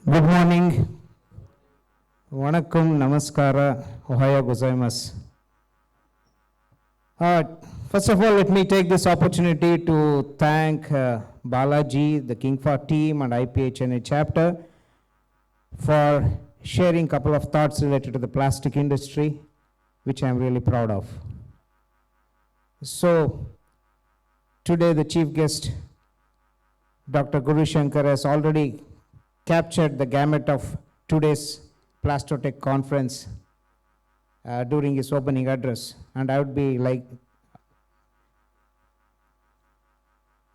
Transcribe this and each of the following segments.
Good morning. Vanakkam, namaskara, ohaya gozaimasu. First of all, let me take this opportunity to thank Balaji, the Kingfa team and IPI Chennai chapter for sharing a couple of thoughts related to the plastic industry, which I'm really proud of. So, today the chief guest, Dr. Guru Shankar, has already captured the gamut of today's Plastoteck conference during his opening address. And I would be like,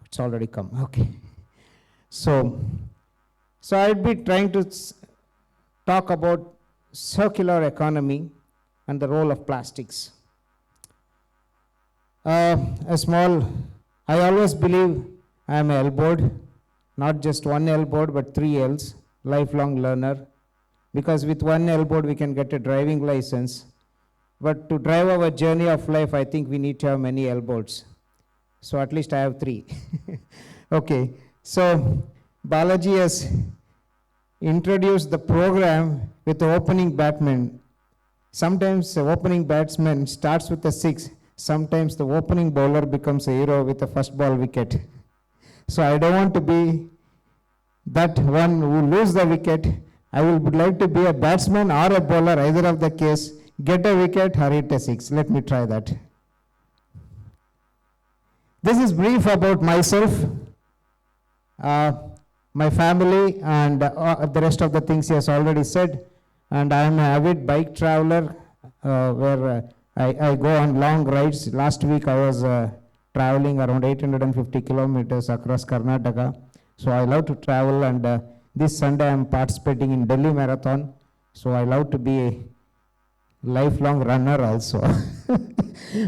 it's already come, okay. So I'd be trying to talk about circular economy and the role of plastics. I always believe I am elbowed, not just one elbowed, but 3 L's, lifelong learner. Because with one elbowed, we can get a driving license. But to drive our journey of life, I think we need to have many elbows. So at least I have 3. Okay, so Balaji has introduced the program with the opening batsman. Sometimes the opening batsman starts with a 6. Sometimes the opening bowler becomes a hero with a first ball wicket. So I don't want to be that one who loses the wicket. I would like to be a batsman or a bowler, either of the case, get a wicket or hit a 6. Let me try that. This is brief about myself, my family, and the rest of the things he has already said. And I am an avid bike traveler where I go on long rides. Last week I was traveling around 850 kilometers across Karnataka. So I love to travel, and this Sunday I am participating in Delhi Marathon. So I love to be a lifelong runner also.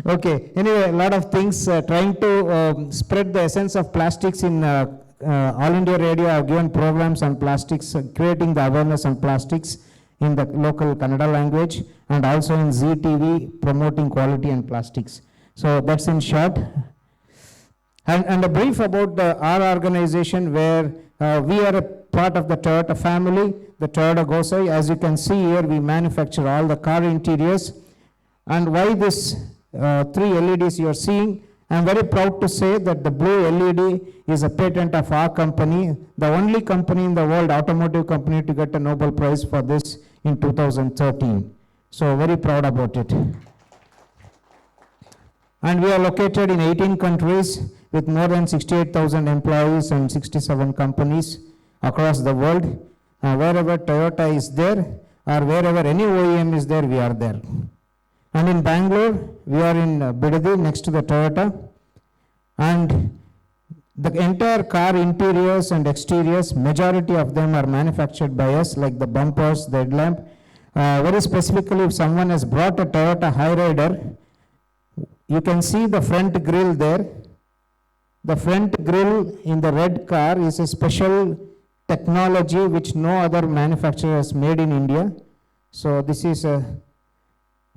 Okay, anyway, a lot of things. Trying to spread the essence of plastics in All India Radio. I have given programs on plastics, creating the awareness on plastics in the local Kannada language, and also in ZTV, promoting quality and plastics. So that's in short. And a brief about our organization, where we are a part of the Toyota family, the Toyoda Gosei. As you can see here, we manufacture all the car interiors. And why this 3 LEDs you are seeing? I'm very proud to say that the blue LED is a patent of our company, the only company in the world, automotive company, to get a Nobel Prize for this in 2013. So very proud about it. And we are located in 18 countries with more than 68,000 employees and 67 companies across the world. Wherever Toyota is there, or wherever any OEM is there, we are there. And in Bangalore, we are in Pvt next to the Toyota. And the entire car interiors and exteriors, majority of them are manufactured by us, like the bumpers, the headlamp. Very specifically, if someone has brought a Toyota Hyrider, you can see the front grille there. The front grille in the red car is a special technology which no other manufacturer has made in India. So this is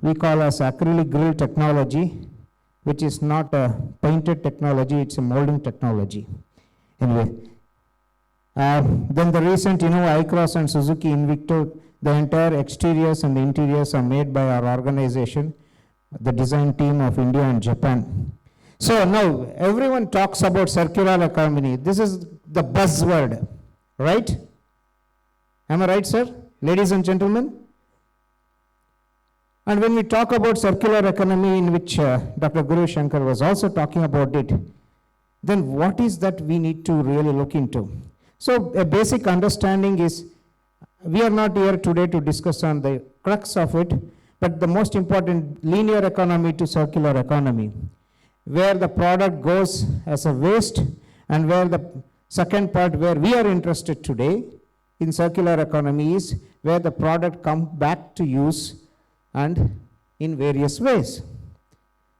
we call as acrylic grille technology, which is not a painted technology, it's a molding technology. Anyway, then the recent, iCross and Suzuki Invicto, the entire exteriors and the interiors are made by our organization, the design team of India and Japan. So now everyone talks about circular economy. This is the buzzword, right? Am I right, sir? Ladies and gentlemen? And when we talk about circular economy, in which Dr. Guru Shankar was also talking about it, then what is that we need to really look into? So a basic understanding is, we are not here today to discuss on the crux of it, but the most important, linear economy to circular economy, where the product goes as a waste, and where the second part where we are interested today in circular economy is where the product comes back to use and in various ways.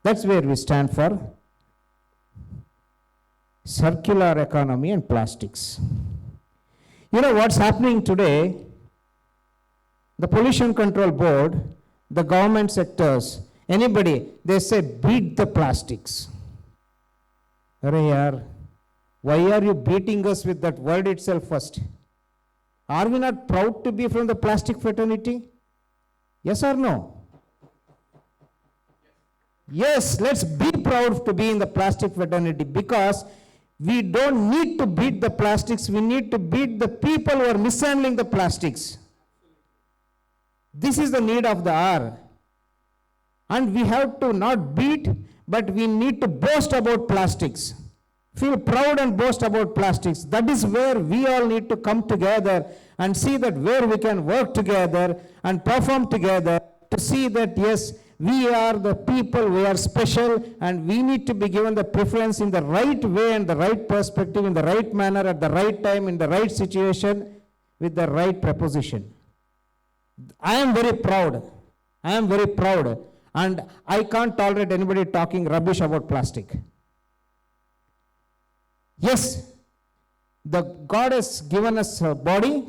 That's where we stand for circular economy and plastics. You know what's happening today? The Pollution Control Board, the government sectors, anybody, they say beat the plastics. Arey yaar, why are you beating us with that word itself first? Are we not proud to be from the plastic fraternity? Yes or no? Yes, let's be proud to be in the plastic fraternity, because we don't need to beat the plastics, we need to beat the people who are mishandling the plastics. This is the need of the hour. And we have to not beat, but we need to boast about plastics. Feel proud and boast about plastics. That is where we all need to come together and see that where we can work together and perform together to see that yes, we are the people, we are special, and we need to be given the preference in the right way and the right perspective, in the right manner, at the right time, in the right situation, with the right preposition. I am very proud. I am very proud. And I can't tolerate anybody talking rubbish about plastic. Yes, God has given us a body.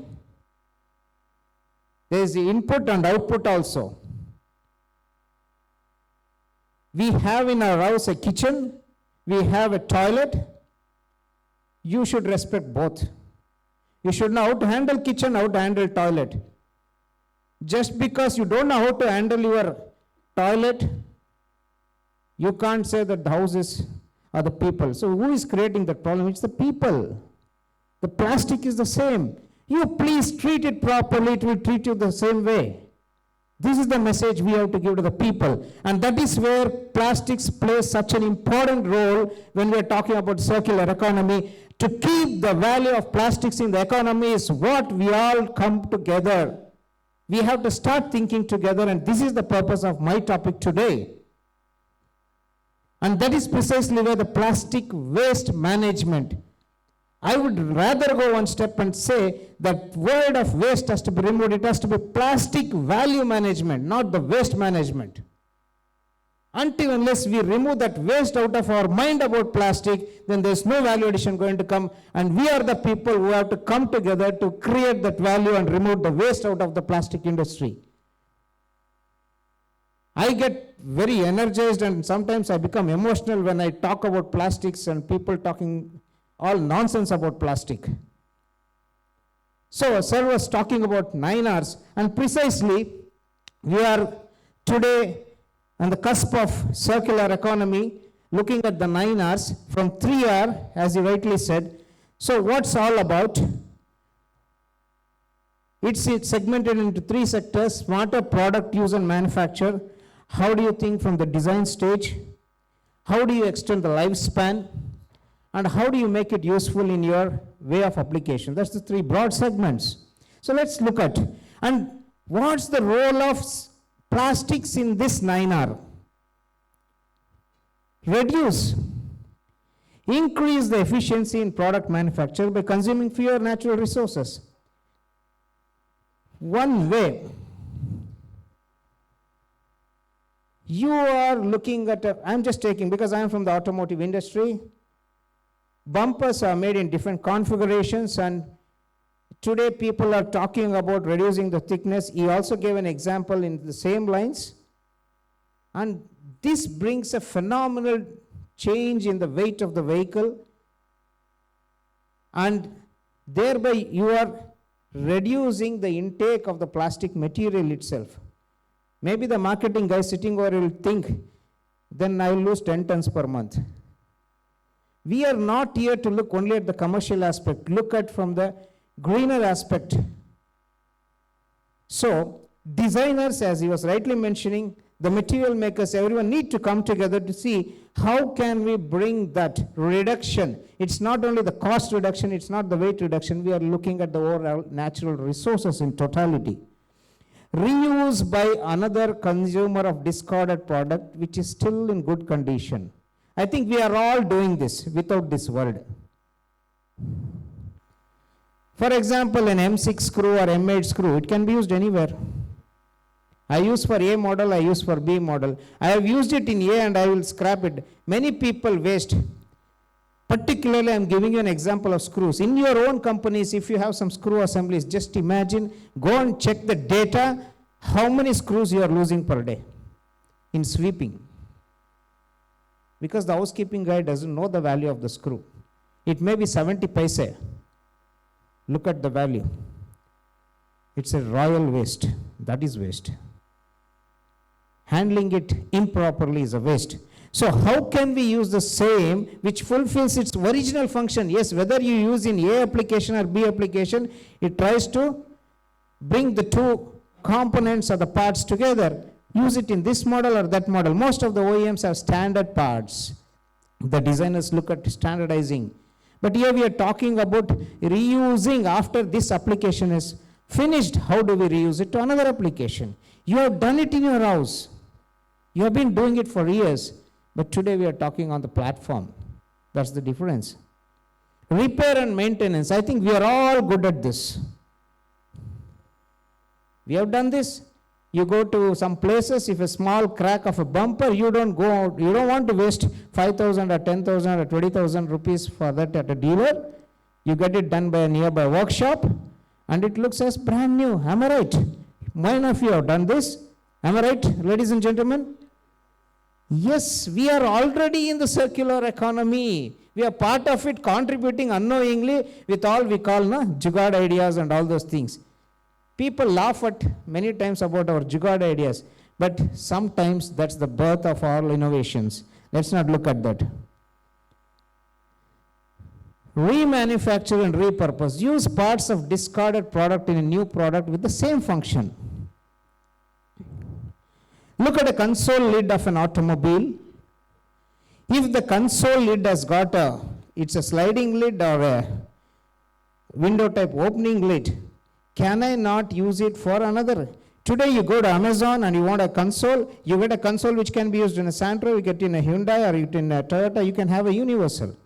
There is the input and output also. We have in our house a kitchen, we have a toilet. You should respect both. You should know how to handle kitchen, how to handle toilet. Just because you don't know how to handle your toilet, you can't say that the houses are the people. So who is creating that problem? It's the people. The plastic is the same. You please treat it properly, it will treat you the same way. This is the message we have to give to the people. And that is where plastics play such an important role when we are talking about circular economy. To keep the value of plastics in the economy is what we all come together. We have to start thinking together, and this is the purpose of my topic today. And that is precisely where the plastic waste management. I would rather go one step and say that word of waste has to be removed. It has to be plastic value management, not the waste management. Until unless we remove that waste out of our mind about plastic, then there's no value addition going to come. And we are the people who have to come together to create that value and remove the waste out of the plastic industry. I get very energized and sometimes I become emotional when I talk about plastics and people talking all nonsense about plastic. So sir was talking about 9 Rs, and precisely we are today on the cusp of circular economy, looking at the 9 Rs from 3R, as you rightly said. So what's all about? It's segmented into 3 sectors: smarter product use and manufacture. How do you think from the design stage? How do you extend the lifespan? And how do you make it useful in your way of application? That's the 3 broad segments. So let's look at, and what's the role of plastics in this 9R? Reduce. Increase the efficiency in product manufacture by consuming fewer natural resources. One way. You are looking at, I'm just taking, because I am from the automotive industry, bumpers are made in different configurations, and today people are talking about reducing the thickness. He also gave an example in the same lines. And this brings a phenomenal change in the weight of the vehicle. And thereby you are reducing the intake of the plastic material itself. Maybe the marketing guy sitting over will think, then I will lose 10 tons per month. We are not here to look only at the commercial aspect, look at from the greener aspect. So, designers, as he was rightly mentioning, the material makers, everyone need to come together to see how can we bring that reduction. It's not only the cost reduction, it's not the weight reduction, we are looking at the overall natural resources in totality. Reuse by another consumer of discarded product which is still in good condition. I think we are all doing this without this word. For example, an M6 screw or M8 screw, it can be used anywhere. I use for A model, I use for B model. I have used it in A and I will scrap it. Many people waste. Particularly, I am giving you an example of screws. In your own companies, if you have some screw assemblies, just imagine, go and check the data, how many screws you are losing per day in sweeping. Because the housekeeping guy doesn't know the value of the screw. It may be 70 paise. Look at the value. It's a royal waste. That is waste. Handling it improperly is a waste. So how can we use the same which fulfills its original function? Yes, whether you use in A application or B application, it tries to bring the two components or the parts together. Use it in this model or that model. Most of the OEMs have standard parts. The designers look at standardizing. But here we are talking about reusing after this application is finished. How do we reuse it to another application? You have done it in your house. You have been doing it for years. But today we are talking on the platform. That's the difference. Repair and maintenance. I think we are all good at this. We have done this. You go to some places, if a small crack of a bumper, you don't want to waste 5,000 or 10,000 or 20,000 rupees for that at a dealer. You get it done by a nearby workshop and it looks as brand new. Am I right? Many of you have done this. Am I right, ladies and gentlemen? Yes, we are already in the circular economy. We are part of it, contributing unknowingly with all we call jugaad ideas and all those things. People laugh at many times about our jugaad ideas, but sometimes that's the birth of all innovations. Let's not look at that. Remanufacture and repurpose. Use parts of discarded product in a new product with the same function. Look at a console lid of an automobile. If the console lid has got it's a sliding lid or a window type opening lid, can I not use it for another? Today you go to Amazon and you want a console, you get a console which can be used in a Santro, you get in a Hyundai or in a Toyota, you can have a universal.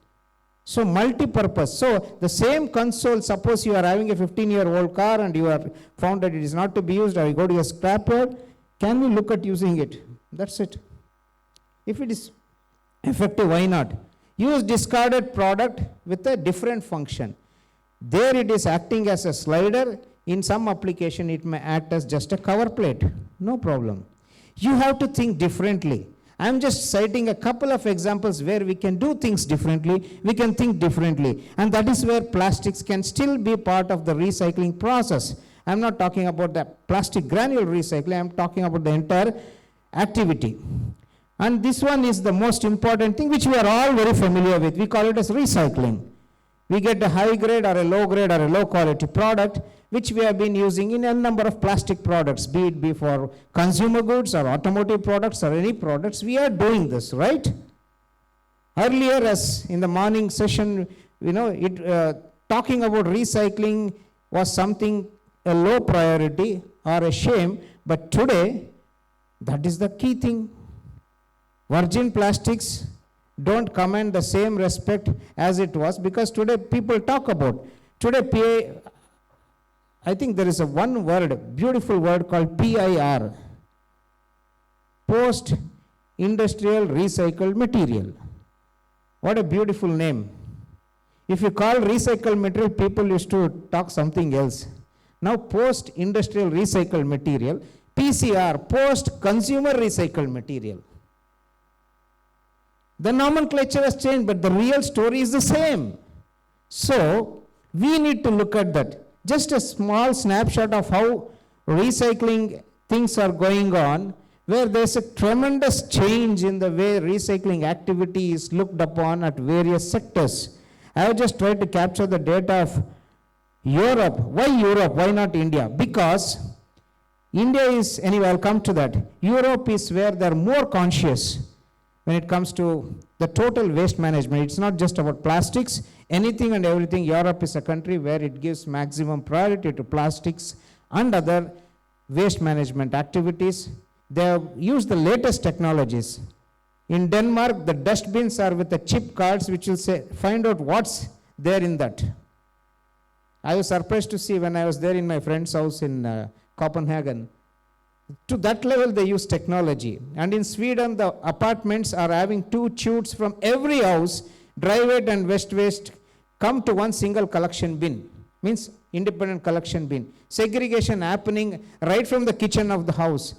So multi-purpose. So the same console, suppose you are having a 15-year-old car and you are found that it is not to be used, or you go to a scrapyard, can we look at using it? That's it. If it is effective, why not? Use discarded product with a different function. There it is acting as a slider. In some application, it may act as just a cover plate. No problem. You have to think differently. I'm just citing a couple of examples where we can do things differently. We can think differently. And that is where plastics can still be part of the recycling process. I'm not talking about the plastic granule recycling. I'm talking about the entire activity. And this one is the most important thing, which we are all very familiar with. We call it as recycling. We get a high grade or a low grade or a low quality product, which we have been using in a number of plastic products, be it for consumer goods or automotive products or any products. We are doing this, right? Earlier, as in the morning session, talking about recycling was something a low priority or a shame, but today, that is the key thing. Virgin plastics don't command the same respect as it was, because today people talk about. Today, I think there is a one word, beautiful word called PIR. Post-industrial recycled material. What a beautiful name. If you call recycled material, people used to talk something else. Now post-industrial recycled material, PCR, post-consumer recycled material. The nomenclature has changed, but the real story is the same. So we need to look at that. Just a small snapshot of how recycling things are going on, where there's a tremendous change in the way recycling activity is looked upon at various sectors. I have just tried to capture the data of Europe. Why Europe? Why not India? Because India is, anyway, I'll come to that. Europe is where they're more conscious when it comes to the total waste management. It's not just about plastics, anything and everything. Europe is a country where it gives maximum priority to plastics and other waste management activities. They have used the latest technologies. In Denmark, the dustbins are with the chip cards which will say, find out what's there in that. I was surprised to see when I was there in my friend's house in Copenhagen. To that level they use technology. And in Sweden, the apartments are having 2 chutes from every house, dry waste and wet waste, come to one single collection bin. Means independent collection bin. Segregation happening right from the kitchen of the house.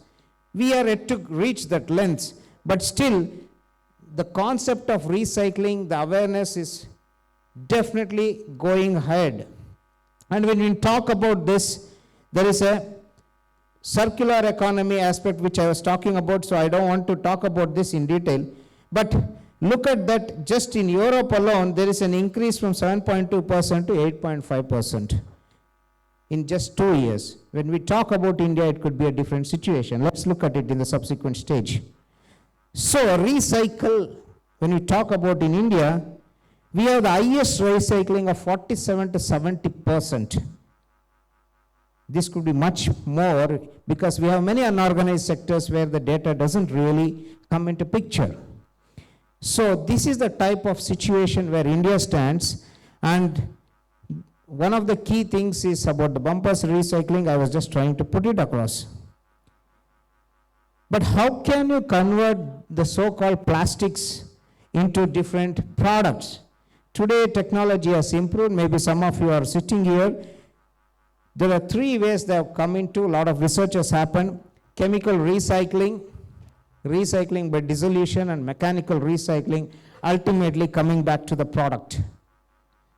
We are yet to reach that length. But still, the concept of recycling, the awareness is definitely going ahead. And when we talk about this, There is a circular economy aspect which I was talking about, so I don't want to talk about this in detail. But look at that, just in Europe alone, there is an increase from 7.2% to 8.5% in just 2 years. When we talk about India, it could be a different situation. Let's look at it in the subsequent stage. So recycle, when we talk about in India, we have the highest recycling of 47 to 70%. This could be much more because we have many unorganized sectors where the data doesn't really come into picture. So this is the type of situation where India stands, and one of the key things is about the bumpers recycling. I was just trying to put it across. But how can you convert the so-called plastics into different products? Today technology has improved. Maybe some of you are sitting here. There are 3 ways they have come into. A lot of research has happened. Chemical recycling, recycling by dissolution, and mechanical recycling, ultimately coming back to the product.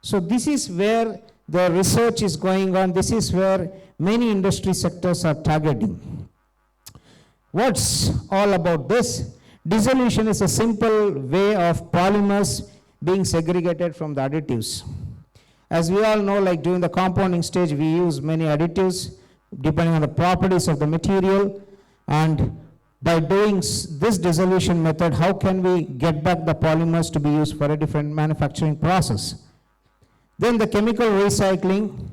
So this is where the research is going on. This is where many industry sectors are targeting. What's all about this? Dissolution is a simple way of polymers being segregated from the additives. As we all know, like during the compounding stage, we use many additives depending on the properties of the material, and by doing this dissolution method, how can we get back the polymers to be used for a different manufacturing process? Then the chemical recycling,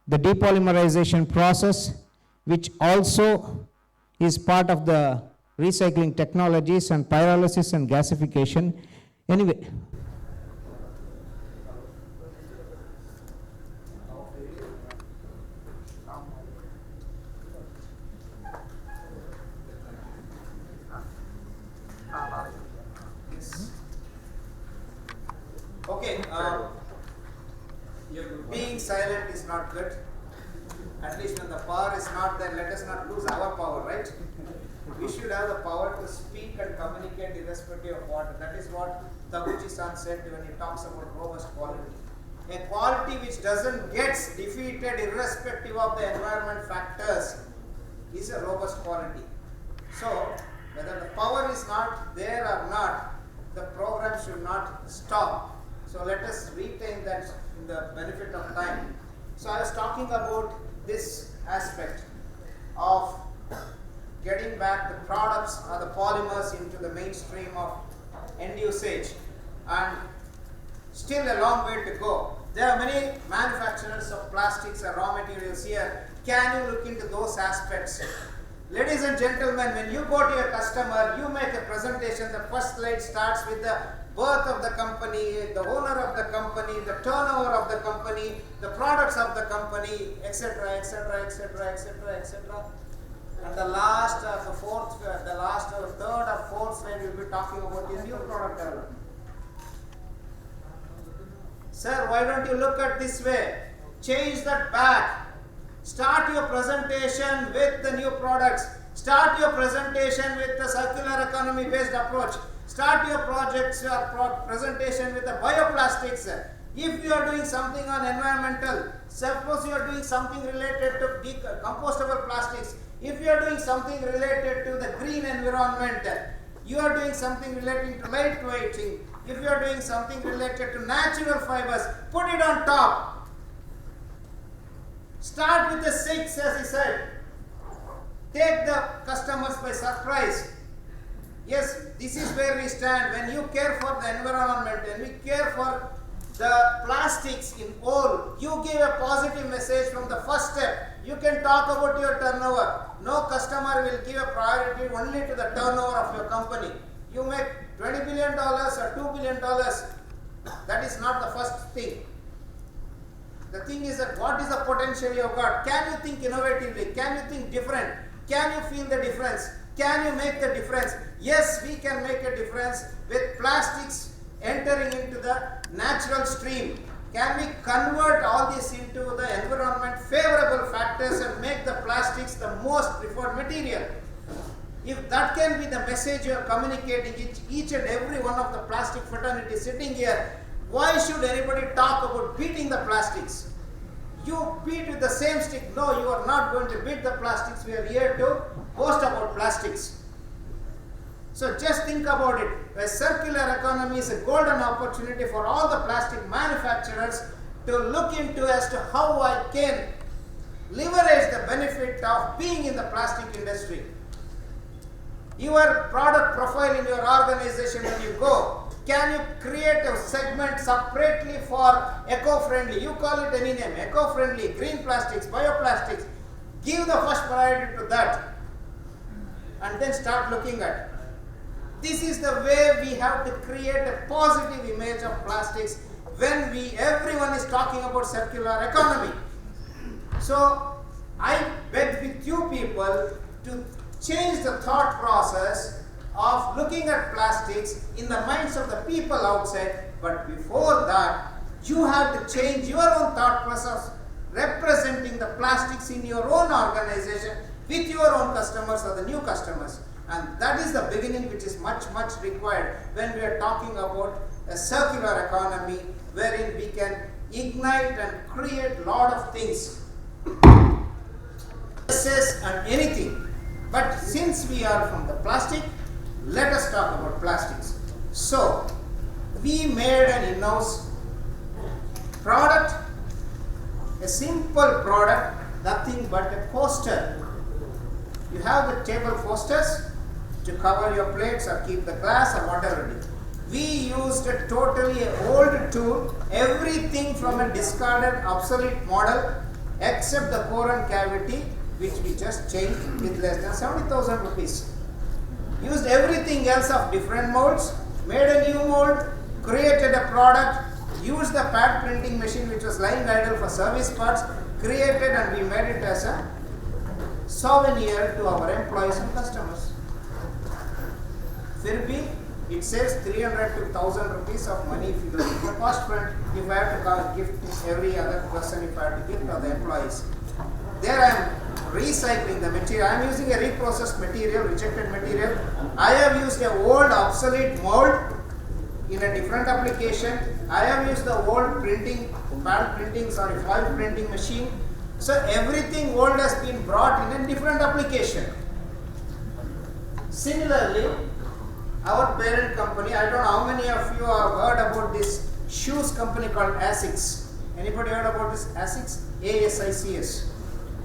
the depolymerization process, which also is part of the recycling technologies, and pyrolysis and gasification. Anyway, okay, being silent is not good. At least when the power is not there, let us not lose our power, right? We should have the power to speak and communicate irrespective of what. That is what Taguchi-san said when he talks about robust quality. A quality which doesn't get defeated irrespective of the environment factors is a robust quality. So, whether the power is not there or not, the program should not stop. So let us retain that in the benefit of time. So I was talking about this aspect of getting back the products or the polymers into the mainstream of end usage, and still a long way to go. There are many manufacturers of plastics or raw materials here. Can you look into those aspects? Ladies and gentlemen, when you go to your customer, you make a presentation. The first slide starts with the birth of the company, the owner of the company, the turnover of the company, the products of the company, etc., etc., etc., etc., etc. And the last, the third or fourth slide, we'll be talking about the new product development. Sir, why don't you look at this way? Change that back. Start your presentation with the new products. Start your presentation with the circular economy based approach. Start your presentation with the bioplastics. If you are doing something on environmental, suppose you are doing something related to compostable plastics. If you are doing something related to the green environment, you are doing something relating to lightweighting. If you are doing something related to natural fibers, put it on top. Start with the 6, as he said. Take the customers by surprise. Yes, this is where we stand. When you care for the environment and we care for the plastics in whole, you give a positive message from the first step. You can talk about your turnover. No customer will give a priority only to the turnover of your company. You make $20 billion or $2 billion. That is not the first thing. The thing is that what is the potential you have got? Can you think innovatively? Can you think different? Can you feel the difference? Can you make the difference? Yes, we can make a difference with plastics entering into the natural stream. Can we convert all this into the environment favorable factors and make the plastics the most preferred material? If that can be the message you are communicating each and every one of the plastic fraternity sitting here, why should anybody talk about beating the plastics? You beat with the same stick. No, you are not going to beat the plastics. We are here to boast about plastics. So just think about it. A circular economy is a golden opportunity for all the plastic manufacturers to look into as to how I can leverage the benefit of being in the plastic industry. Your product profile in your organization when you go, can you create a segment separately for eco-friendly? You call it any name, eco-friendly, green plastics, bioplastics. Give the first priority to that and then start looking at. This is the way we have to create a positive image of plastics when everyone is talking about circular economy. So I beg with you people to change the thought process of looking at plastics in the minds of the people outside, but before that you have to change your own thought process representing the plastics in your own organization with your own customers or the new customers. And that is the beginning which is much required when we are talking about a circular economy wherein we can ignite and create lot of things, and anything. But since we are from the plastic, let us talk about plastics. So we made an in-house product, a simple product, nothing but a coaster. You have the table coasters to cover your plates or keep the glass or whatever it is. We used a totally old tool, everything from a discarded obsolete model except the core and cavity, which we just changed with less than 70,000 rupees. Used everything else of different molds, made a new mold, created a product, used the pad printing machine which was lying idle for service parts, created, and we made it as a souvenir to our employees and customers. Firbi, it saves 300 to 1,000 rupees of money if you do the cost front. If I have to gift every other person, if I have to gift to the employees. There I am recycling the material. I am using a reprocessed material, rejected material. I have used a old obsolete mold in a different application. I have used the old printing, foil printing machine. So everything old has been brought in a different application. Similarly, our parent company, I don't know how many of you have heard about this shoes company called ASICS. Anybody heard about this ASICS? ASICS.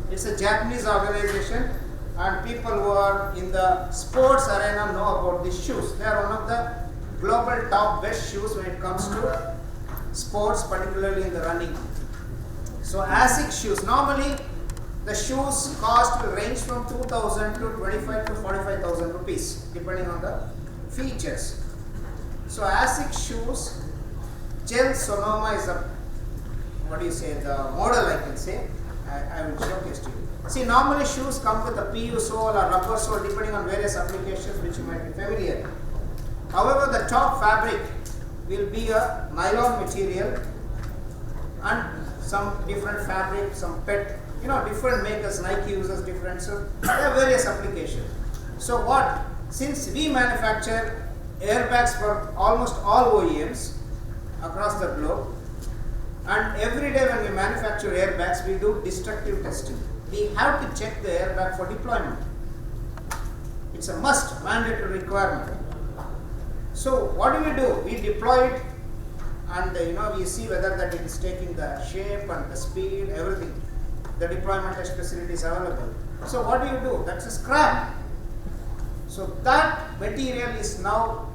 It's a Japanese organization, and people who are in the sports arena know about these shoes. They are one of the global top best shoes when it comes to sports, particularly in the running. So ASICS shoes, normally the shoes cost will range from 2,000 to 25 to 45,000 rupees depending on the features. So ASICS shoes, gel Sonoma is the model I can say. I will showcase to you. See, normally shoes come with a PU sole or rubber sole depending on various applications which you might be familiar. However, the top fabric will be a nylon material and some different fabric, some PET, different makers, Nike uses different, so there are various applications. So since we manufacture airbags for almost all OEMs across the globe, and every day when we manufacture airbags, we do destructive testing. We have to check the airbag for deployment. It's a must, mandatory requirement. So what do? We deploy it, and we see whether that it is taking the shape and the speed, everything. The deployment test facility is available. So what do? That's a scrap. So that material is now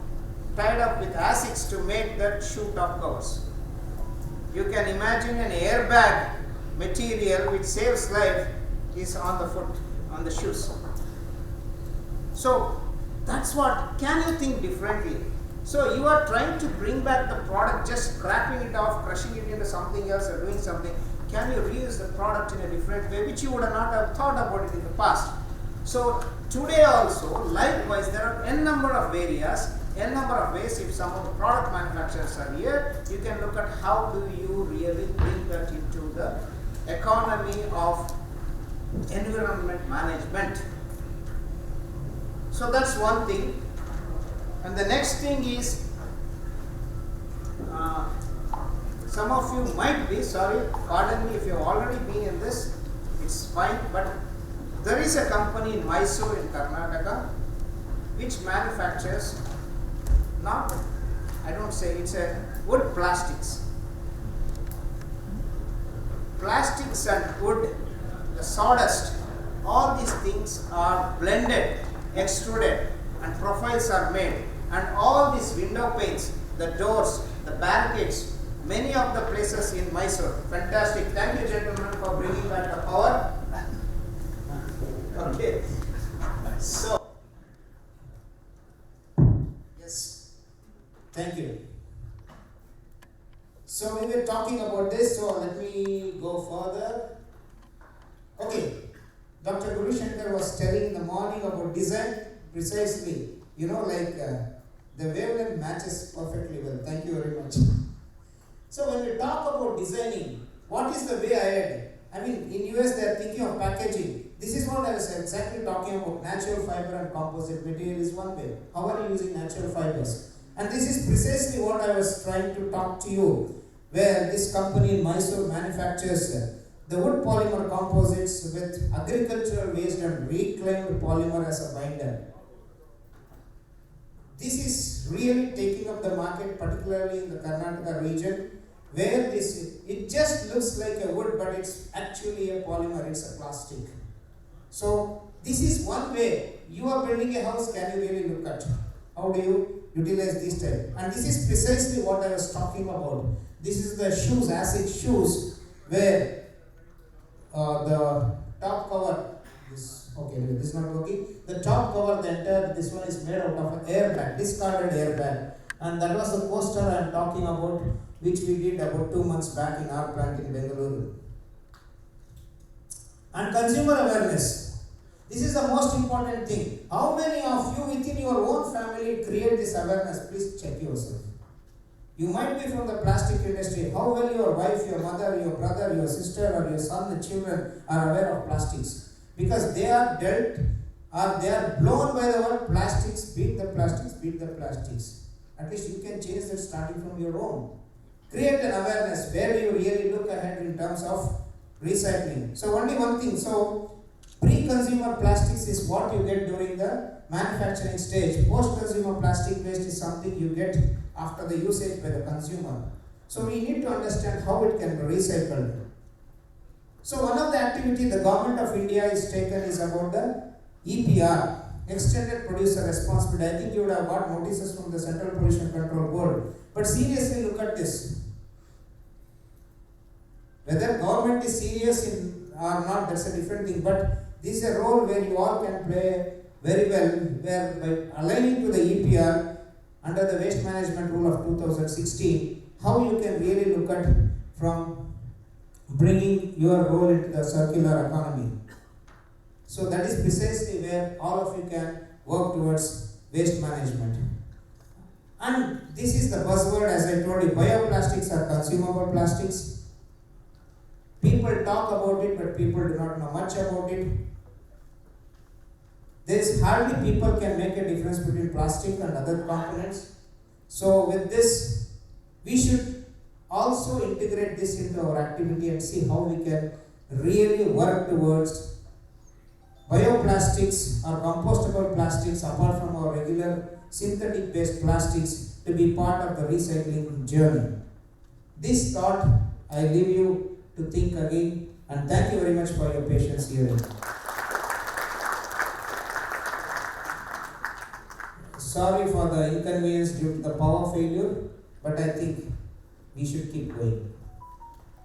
tied up with ASICS to make that shoe top covers. You can imagine an airbag material which saves life is on the foot, on the shoes. So that's what, can you think differently? So you are trying to bring back the product, just scrapping it off, crushing it into something else or doing something. Can you reuse the product in a different way which you would not have thought about it in the past? So today also, likewise, there are n number of areas, n number of ways. If some of the product manufacturers are here, you can look at how do you really bring that into the economy of environment management. So that's one thing. And the next thing is Some of you might be, sorry, pardon me if you have already been in this, it's fine, but there is a company in Mysore in Karnataka which manufactures, not, I don't say, it's a wood plastics. Plastics and wood, the sawdust, all these things are blended, extruded, and profiles are made. And all these window panes, the doors, the barricades, many of the places in Mysore. Fantastic. Thank you, gentlemen, for bringing back the power. Okay. So, yes. Thank you. So, we were talking about this, so let me go further. Okay. Dr. Guru Shankar was telling in the morning about design precisely. You know, like the wavelength matches perfectly well. Thank you very much. So when we talk about designing, what is the way ahead? I mean, in US they are thinking of packaging. This is what I was exactly talking about. Natural fiber and composite material is one way. How are you using natural fibers? And this is precisely what I was trying to talk to you, where this company in Mysore manufactures the wood polymer composites with agricultural waste and reclaimed polymer as a binder. This is really taking up the market, particularly in the Karnataka region, where it just looks like a wood, but it's actually a polymer, it's a plastic. So this is one way. You are building a house, can you really look at how do you utilize this type? And this is precisely what I was talking about. This is the shoes, acid shoes, where the top cover, this is not working. The top cover, the entire, this one is made out of an airbag, discarded airbag. And that was the poster I am talking about, which we did about 2 months back in our plant in Bengaluru. And consumer awareness. This is the most important thing. How many of you within your own family create this awareness? Please check yourself. You might be from the plastic industry. How well your wife, your mother, your brother, your sister, or your son, the children are aware of plastics? Because they are dealt, or they are blown by the word plastics, beat the plastics, beat the plastics. At least you can change that starting from your own. Create an awareness. Where do you really look ahead in terms of recycling? So only one thing. So pre-consumer plastics is what you get during the manufacturing stage. Post-consumer plastic waste is something you get after the usage by the consumer. So we need to understand how it can be recycled. So one of the activity the government of India is taken is about the EPR, Extended Producer Responsibility. I think you would have got notices from the Central Pollution Control Board. But seriously look at this. Whether government is serious in or not, that's a different thing. But this is a role where you all can play very well, where by aligning to the EPR under the waste management rule of 2016, how you can really look at from bringing your role into the circular economy. So that is precisely where all of you can work towards waste management. And this is the buzzword, as I told you, bioplastics are consumable plastics. People talk about it, but people do not know much about it. There is hardly people can make a difference between plastic and other components. So with this, we should also integrate this into our activity and see how we can really work towards bioplastics or compostable plastics apart from our regular synthetic based plastics to be part of the recycling journey. This thought I leave you to think again, and thank you very much for your patience here. Sorry for the inconvenience due to the power failure, but I think we should keep going.